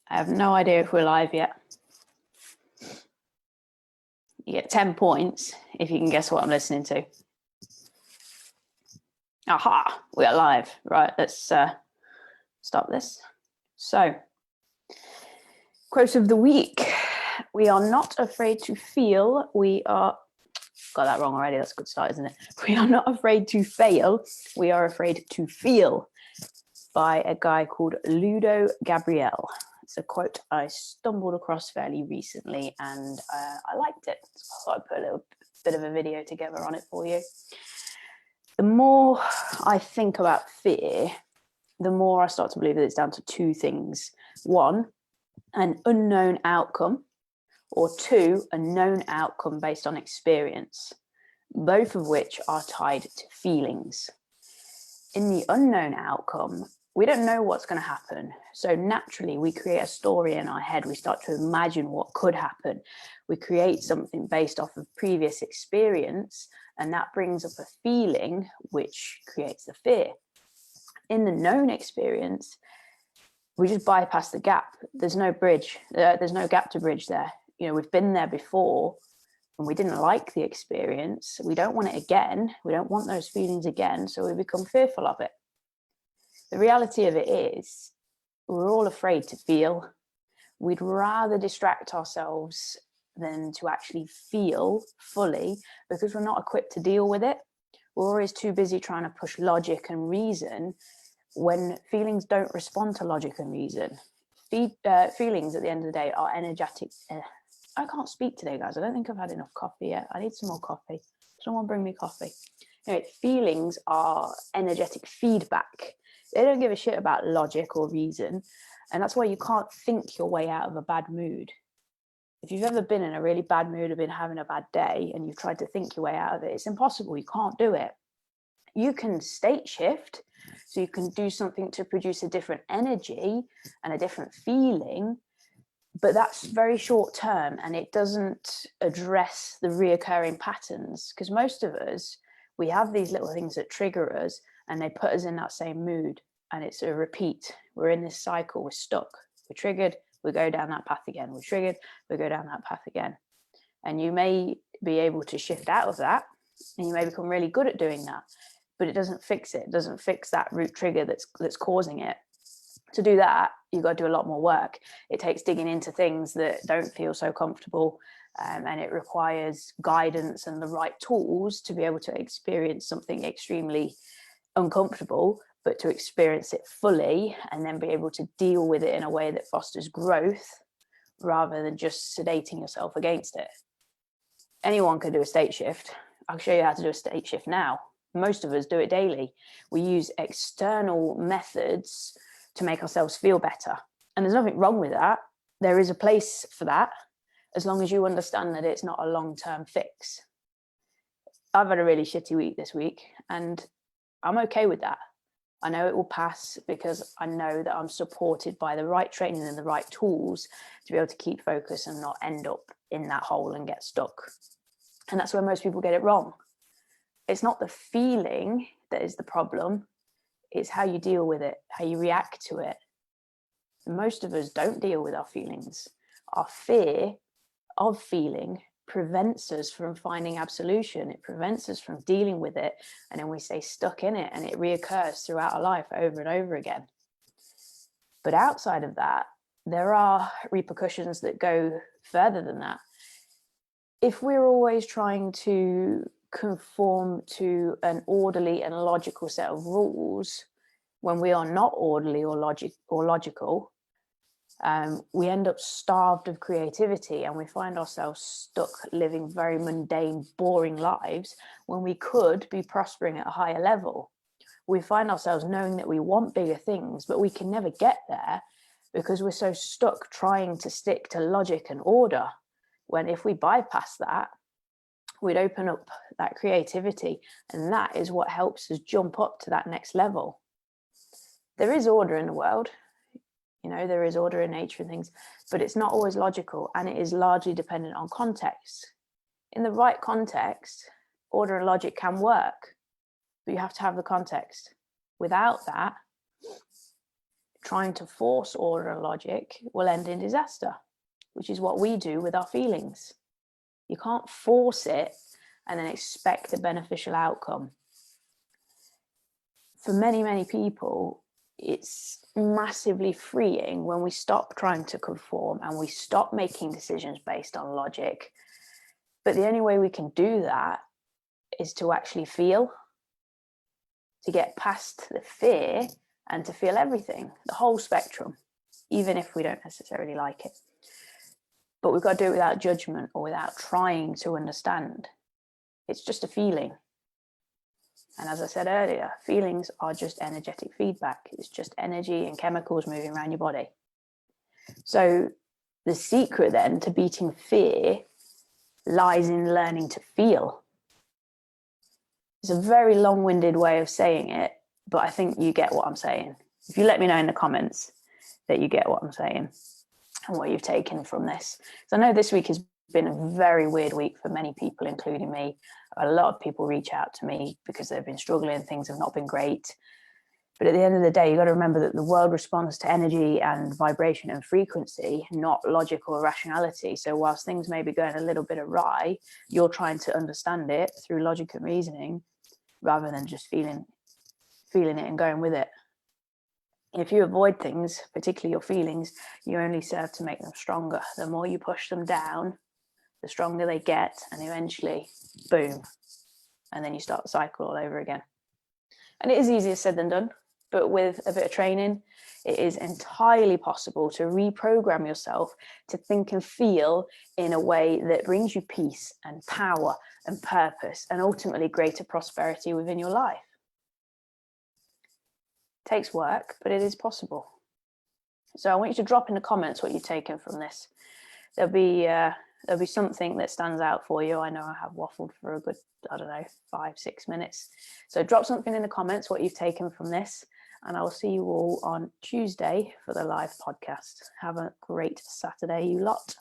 I have no idea if we're live yet. You get 10 points if you can guess what I'm listening to. Aha, we are live. Right, let's start this. So, quote of the week. We are not afraid to feel. We are, got that wrong already. That's a good start, isn't it? We are not afraid to fail. We are afraid to feel, by a guy called Ludo Gabriel. It's a quote I stumbled across fairly recently and I liked it. So I thought I'd put a little bit of a video together on it for you. The more I think about fear, the more I start to believe that it's down to two things. One, an unknown outcome, or two, a known outcome based on experience, both of which are tied to feelings. In the unknown outcome, we don't know what's going to happen. So naturally, we create a story in our head. We start to imagine what could happen. We create something based off of previous experience, and that brings up a feeling which creates the fear. In the known experience, we just bypass the gap. There's no bridge. There's no gap to bridge there. You know, we've been there before and we didn't like the experience. We don't want it again. We don't want those feelings again. So we become fearful of it. The reality of it is we're all afraid to feel. We'd rather distract ourselves than to actually feel fully because we're not equipped to deal with it. We're always too busy trying to push logic and reason when feelings don't respond to logic and reason. Feelings at the end of the day are energetic. I can't speak today, guys. I don't think I've had enough coffee yet. I need some more coffee. Someone bring me coffee. Anyway, feelings are energetic feedback. They don't give a shit about logic or reason. And that's why you can't think your way out of a bad mood. If you've ever been in a really bad mood or been having a bad day and you've tried to think your way out of it, it's impossible. You can't do it. You can state shift, so you can do something to produce a different energy and a different feeling, but that's very short term and it doesn't address the reoccurring patterns, because most of us, we have these little things that trigger us and they put us in that same mood, and it's a repeat. We're in this cycle, we're stuck, we're triggered, we go down that path again, we're triggered, we go down that path again. And you may be able to shift out of that and you may become really good at doing that, but it doesn't fix it. It doesn't fix that root trigger that's causing it. To do that, you've got to do a lot more work. It takes digging into things that don't feel so comfortable, and it requires guidance and the right tools to be able to experience something extremely uncomfortable, but to experience it fully and then be able to deal with it in a way that fosters growth rather than just sedating yourself against it. Anyone can do a state shift. I'll show you how to do a state shift now. Most of us do it daily. We use external methods to make ourselves feel better. And there's nothing wrong with that. There is a place for that, as long as you understand that it's not a long-term fix. I've had a really shitty week this week, and I'm okay with that. I know it will pass because I know that I'm supported by the right training and the right tools to be able to keep focus and not end up in that hole and get stuck. And that's where most people get it wrong. It's not the feeling that is the problem. It's how you deal with it, how you react to it. Most of us don't deal with our feelings. Our fear of feeling prevents us from finding absolution. It prevents us from dealing with it. And then we stay stuck in it and it reoccurs throughout our life over and over again. But outside of that, there are repercussions that go further than that. If we're always trying to conform to an orderly and logical set of rules when we are not orderly or logical, we end up starved of creativity and we find ourselves stuck living very mundane, boring lives when we could be prospering at a higher level. We find ourselves knowing that we want bigger things, but we can never get there because we're so stuck trying to stick to logic and order, when if we bypass that, we'd open up that creativity, and that is what helps us jump up to that next level. There is order in the world, you know, there is order in nature and things, but it's not always logical, and it is largely dependent on context. In the right context, order and logic can work, but you have to have the context. Without that, trying to force order and logic will end in disaster, which is what we do with our feelings. You can't force it and then expect a beneficial outcome. For many, many people, it's massively freeing when we stop trying to conform and we stop making decisions based on logic. But the only way we can do that is to actually feel, to get past the fear and to feel everything, the whole spectrum, even if we don't necessarily like it. But we've got to do it without judgment or without trying to understand. It's just a feeling. And as I said earlier, feelings are just energetic feedback. It's just energy and chemicals moving around your body. So the secret then to beating fear lies in learning to feel. It's a very long-winded way of saying it, but I think you get what I'm saying. If you let me know in the comments that you get what I'm saying and what you've taken from this. So I know this week has been a very weird week for many people, including me. A lot of people reach out to me because they've been struggling, things have not been great. But at the end of the day, you've got to remember that the world responds to energy and vibration and frequency, not logic or rationality. So whilst things may be going a little bit awry, you're trying to understand it through logic and reasoning rather than just feeling it and going with it. If you avoid things, particularly your feelings, you only serve to make them stronger. The more you push them down, the stronger they get, and eventually, boom. And then you start the cycle all over again. And it is easier said than done, but with a bit of training, it is entirely possible to reprogram yourself to think and feel in a way that brings you peace and power and purpose and ultimately greater prosperity within your life. It takes work, but it is possible. So I want you to drop in the comments what you've taken from this. There'll be something that stands out for you. I know I have waffled for a good, 5-6 minutes. So drop something in the comments what you've taken from this, and I will see you all on Tuesday for the live podcast. Have a great Saturday, you lot.